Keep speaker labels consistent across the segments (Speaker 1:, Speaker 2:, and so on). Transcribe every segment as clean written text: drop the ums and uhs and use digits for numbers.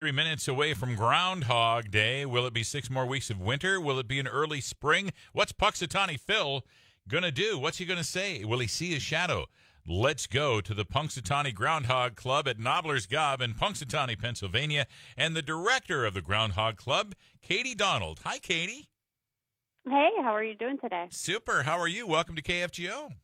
Speaker 1: 3 minutes away from Groundhog Day. Will it be 6 more weeks of winter? Will it be an early spring? What's Punxsutawny Phil going to do? What's he going to say? Will he see his shadow? Let's go to the Punxsutawney Groundhog Club at Nobbler's Gob in Punxsutawney, Pennsylvania, and the director of the Groundhog Club, Katie Donald. Hi, Katie.
Speaker 2: Hey, how are you doing today?
Speaker 1: Super. How are you? Welcome to KFGO.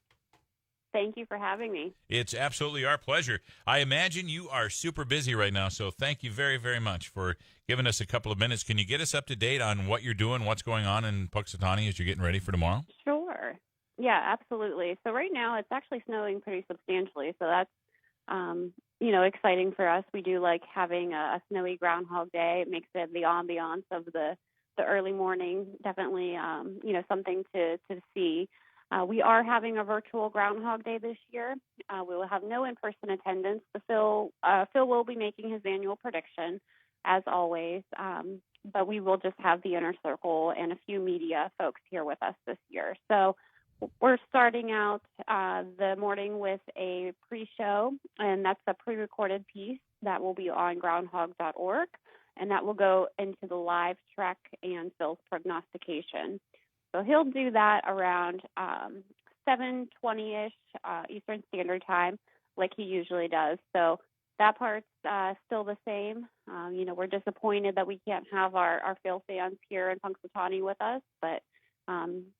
Speaker 2: Thank you for having me.
Speaker 1: It's absolutely our pleasure. I imagine you are super busy right now, so thank you very, very much for giving us a couple of minutes. Can you get us up to date on what you're doing, what's going on in Punxsutawney as you're getting ready for tomorrow?
Speaker 2: Sure. Yeah, absolutely. So right now it's actually snowing pretty substantially, so that's exciting for us. We do like having a snowy Groundhog Day. It makes it the ambiance of the early morning definitely something to see. We are having a virtual Groundhog Day this year. We will have no in-person attendance. Phil will be making his annual prediction, as always, but we will just have the inner circle and a few media folks here with us this year. So we're starting out the morning with a pre-show, and that's a pre-recorded piece that will be on groundhog.org, and that will go into the live track and Phil's prognostication. So he'll do that around 7:20-ish Eastern Standard Time, like he usually does. So that part's still the same. We're disappointed that we can't have our Phil fans here in Punxsutawney with us, but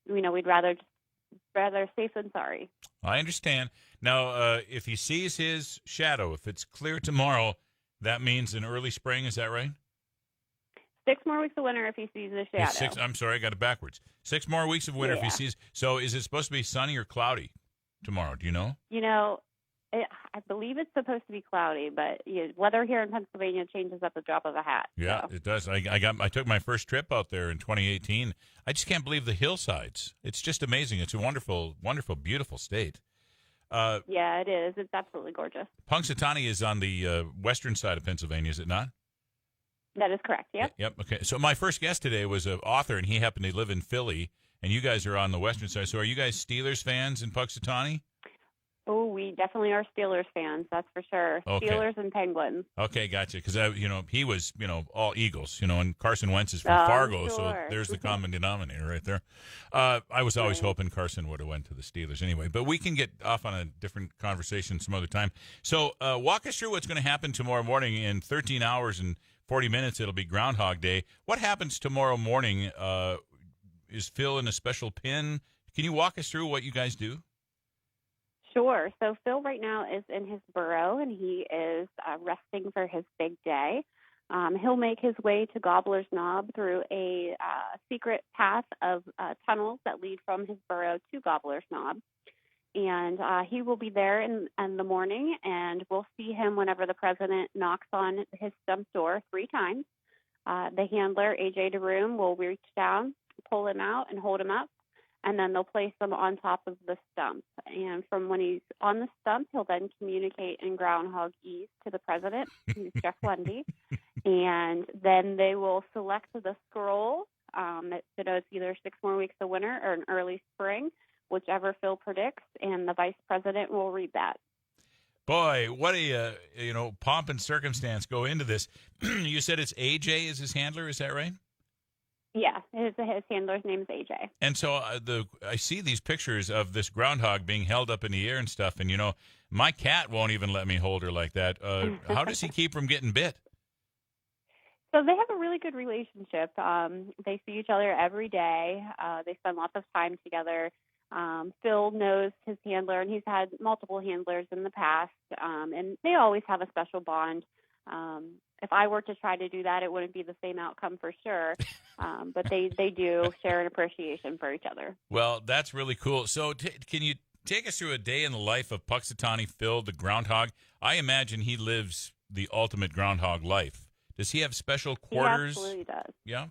Speaker 2: we'd rather safe than sorry.
Speaker 1: I understand. Now, if he sees his shadow, if it's clear tomorrow, that means an early spring. Is that right?
Speaker 2: 6 more weeks of winter if he sees the shadow.
Speaker 1: I'm sorry, I got it backwards. 6 more weeks of winter if he sees. So is it supposed to be sunny or cloudy tomorrow? Do you know?
Speaker 2: I believe it's supposed to be cloudy, but weather here in Pennsylvania changes at the drop of a hat.
Speaker 1: Yeah,
Speaker 2: so.
Speaker 1: It does. I took my first trip out there in 2018. I just can't believe the hillsides. It's just amazing. It's a wonderful, wonderful, beautiful state.
Speaker 2: Yeah, it is. It's absolutely gorgeous.
Speaker 1: Punxsutawney is on the western side of Pennsylvania, is it not?
Speaker 2: That is correct, yep.
Speaker 1: Yep, okay. So my first guest today was an author, and he happened to live in Philly, and you guys are on the western side. So are you guys Steelers fans in Punxsutawney?
Speaker 2: Oh, we definitely are Steelers fans, that's for sure.
Speaker 1: Okay.
Speaker 2: Steelers and Penguins.
Speaker 1: Okay, gotcha. Because, he was, all Eagles, and Carson Wentz is from Fargo,
Speaker 2: sure.
Speaker 1: So there's the common denominator right there. I was always hoping Carson would have went to the Steelers anyway, but we can get off on a different conversation some other time. So walk us through what's going to happen tomorrow morning in 13 hours and 40 minutes. It'll be Groundhog Day. What happens tomorrow morning? Is Phil in a special pin? Can you walk us through what you guys do?
Speaker 2: Sure. So Phil right now is in his burrow, and he is resting for his big day. He'll make his way to Gobbler's Knob through a secret path of tunnels that lead from his burrow to Gobbler's Knob. And he will be there in the morning, and we'll see him whenever the president knocks on his stump door 3 times. The handler, AJ DeRoom, will reach down, pull him out, and hold him up, and then they'll place him on top of the stump. And from when he's on the stump, he'll then communicate in Groundhogese to the president, who's Jeff Lundy, and then they will select the scroll that denotes either 6 more weeks of winter or an early spring, whichever Phil predicts, and the vice president will read that.
Speaker 1: Boy, what a pomp and circumstance go into this. You said it's AJ is his handler, is that right?
Speaker 2: Yeah, his handler's name is AJ.
Speaker 1: And so I see these pictures of this groundhog being held up in the air and stuff, and my cat won't even let me hold her like that. How does he keep from getting bit?
Speaker 2: So they have a really good relationship. They see each other every day. They spend lots of time together. Phil knows his handler, and he's had multiple handlers in the past, and they always have a special bond. If I were to try to do that, it wouldn't be the same outcome for sure, but they do share an appreciation for each other.
Speaker 1: Well, that's really cool. So can you take us through a day in the life of Punxsutawney Phil, the groundhog? I imagine he lives the ultimate groundhog life. Does he have special quarters?
Speaker 2: He absolutely does.
Speaker 1: Yeah?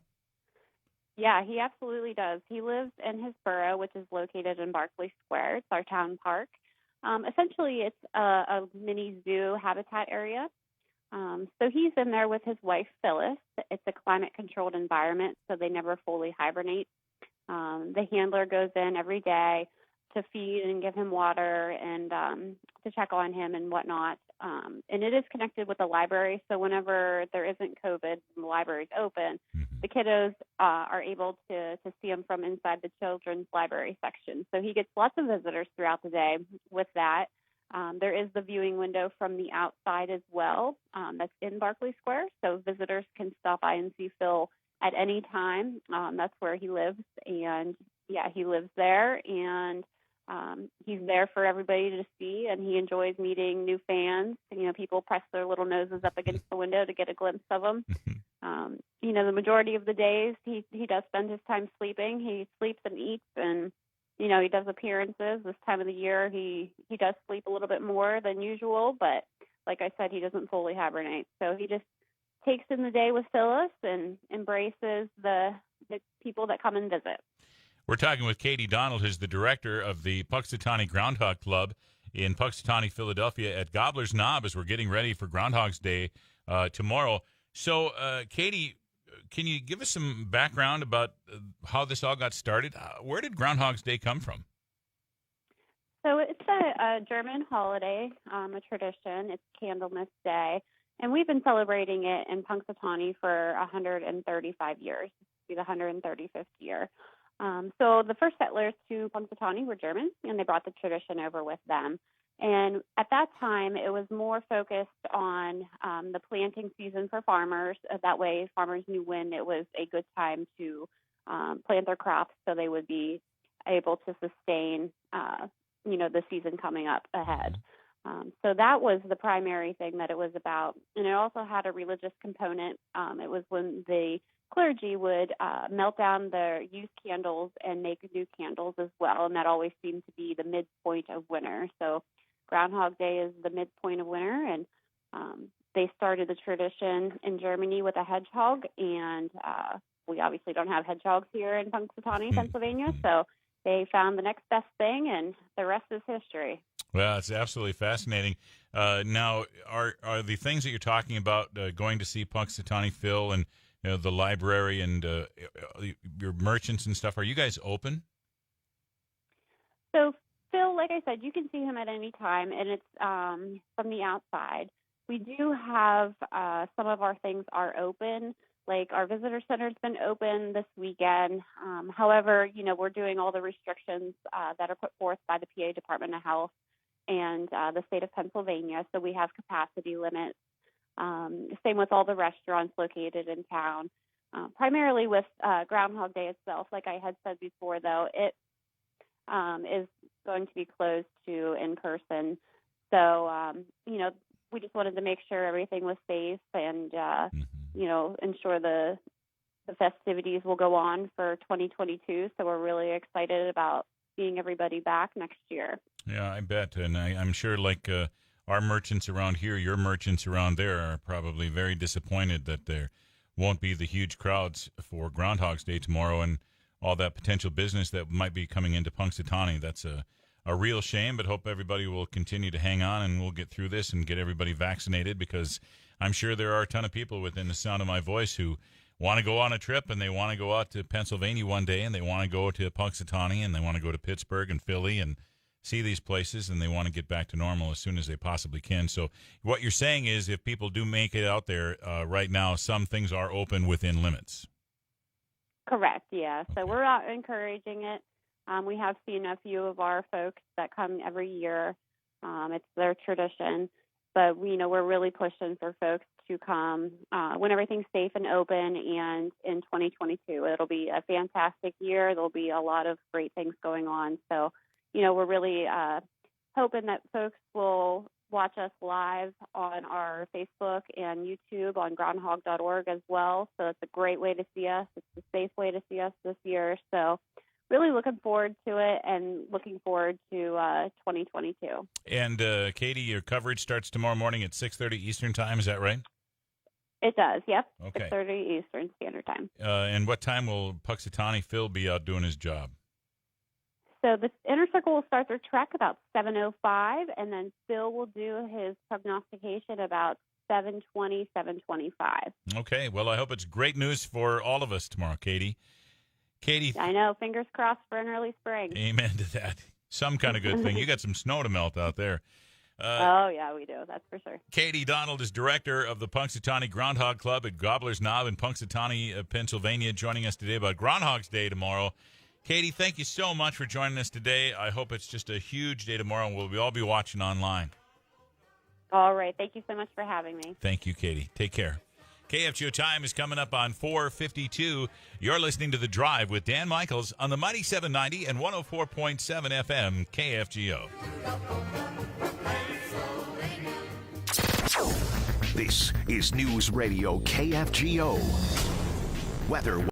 Speaker 2: Yeah, he absolutely does. He lives in his burrow, which is located in Barclay Square. It's our town park. Essentially, it's a mini zoo habitat area. So he's in there with his wife, Phyllis. It's a climate-controlled environment, so they never fully hibernate. The handler goes in every day to feed and give him water and to check on him and whatnot. and it is connected with the library. So whenever there isn't COVID and the library's open, the kiddos are able to see him from inside the children's library section. So he gets lots of visitors throughout the day with that. There is the viewing window from the outside as well. That's in Barclay Square. So visitors can stop by and see Phil at any time. That's where he lives. And yeah, he lives there, and he's there for everybody to see, and he enjoys meeting new fans. You know, people press their little noses up against the window to get a glimpse of him. You know, the majority of the days he does spend his time sleeping. He sleeps and eats, and you know, he does appearances. This time of the year, he does sleep a little bit more than usual, but like I said, he doesn't fully hibernate. So he just takes in the day with Phyllis and embraces the people that come and visit.
Speaker 1: We're talking with Katie Donald, who's the director of the Punxsutawney Groundhog Club in Punxsutawney, Philadelphia, at Gobbler's Knob, as we're getting ready for Groundhog's Day tomorrow. So, Katie, can you give us some background about how this all got started? Where did Groundhog's Day come from?
Speaker 2: So it's a German holiday, a tradition. It's Candlemas Day, and we've been celebrating it in Punxsutawney for 135 years. This will be the 135th year. So the first settlers to Punxsutawney were Germans, and they brought the tradition over with them. And at that time, it was more focused on the planting season for farmers. That way, farmers knew when it was a good time to plant their crops, so they would be able to sustain, the season coming up ahead. So that was the primary thing that it was about. And it also had a religious component. It was when the clergy would melt down their used candles and make new candles as well, and that always seemed to be the midpoint of winter. So Groundhog Day is the midpoint of winter, and they started the tradition in Germany with a hedgehog, and we obviously don't have hedgehogs here in Punxsutawney, Pennsylvania, so they found the next best thing, and the rest is history.
Speaker 1: Well, it's absolutely fascinating. Now, are the things that you're talking about, going to see Punxsutawney Phil and the library and your merchants and stuff, are you guys open?
Speaker 2: So Phil, like I said, you can see him at any time, and it's from the outside. We do have some of our things are open, like our visitor center's been open this weekend. However, we're doing all the restrictions that are put forth by the PA Department of Health and the state of Pennsylvania, so we have capacity limits. Same with all the restaurants located in town. Primarily with Groundhog Day itself, like I had said before, though, it is going to be closed to in person. So, we just wanted to make sure everything was safe and, ensure the festivities will go on for 2022. So we're really excited about seeing everybody back next year.
Speaker 1: Yeah, I bet. And I'm sure like our merchants around here, your merchants around there are probably very disappointed that there won't be the huge crowds for Groundhog's Day tomorrow and all that potential business that might be coming into Punxsutawney. That's a real shame, but hope everybody will continue to hang on and we'll get through this and get everybody vaccinated, because I'm sure there are a ton of people within the sound of my voice who want to go on a trip and they want to go out to Pennsylvania one day and they want to go to Punxsutawney and they want to go to Pittsburgh and Philly and see these places, and they want to get back to normal as soon as they possibly can. So what you're saying is if people do make it out there right now, some things are open within limits.
Speaker 2: Correct, yeah.
Speaker 1: Okay.
Speaker 2: So we're out encouraging it. We have seen a few of our folks that come every year. It's their tradition. But, we're really pushing for folks to come when everything's safe and open, and in 2022. It'll be a fantastic year. There'll be a lot of great things going on. So, we're really hoping that folks will watch us live on our Facebook and YouTube on groundhog.org as well. So it's a great way to see us. It's a safe way to see us this year. So really looking forward to it and looking forward to 2022.
Speaker 1: And, Katie, your coverage starts tomorrow morning at 6:30 Eastern Time. Is that right?
Speaker 2: It does, yep.
Speaker 1: Okay.
Speaker 2: 6:30 Eastern Standard Time.
Speaker 1: And what time will Punxsutawney Phil be out doing his job?
Speaker 2: So the Inner Circle will start their trek about 7:05, and then Phil will do his prognostication about 7:20, 7:25.
Speaker 1: Okay. Well, I hope it's great news for all of us tomorrow, Katie. Katie.
Speaker 2: I know. Fingers crossed for an early spring.
Speaker 1: Amen to that. Some kind of good thing. You got some snow to melt out there.
Speaker 2: Oh, yeah, we do. That's for sure.
Speaker 1: Katie Donald is director of the Punxsutawney Groundhog Club at Gobbler's Knob in Punxsutawney, Pennsylvania, joining us today about Groundhog's Day tomorrow. Katie, thank you so much for joining us today. I hope it's just a huge day tomorrow, and we'll all be watching online.
Speaker 2: All right. Thank you so much for having me.
Speaker 1: Thank you, Katie. Take care. KFGO time is coming up on 4:52. You're listening to The Drive with Dan Michaels on the Mighty 790 and 104.7 FM KFGO.
Speaker 3: This is News Radio KFGO. Weather.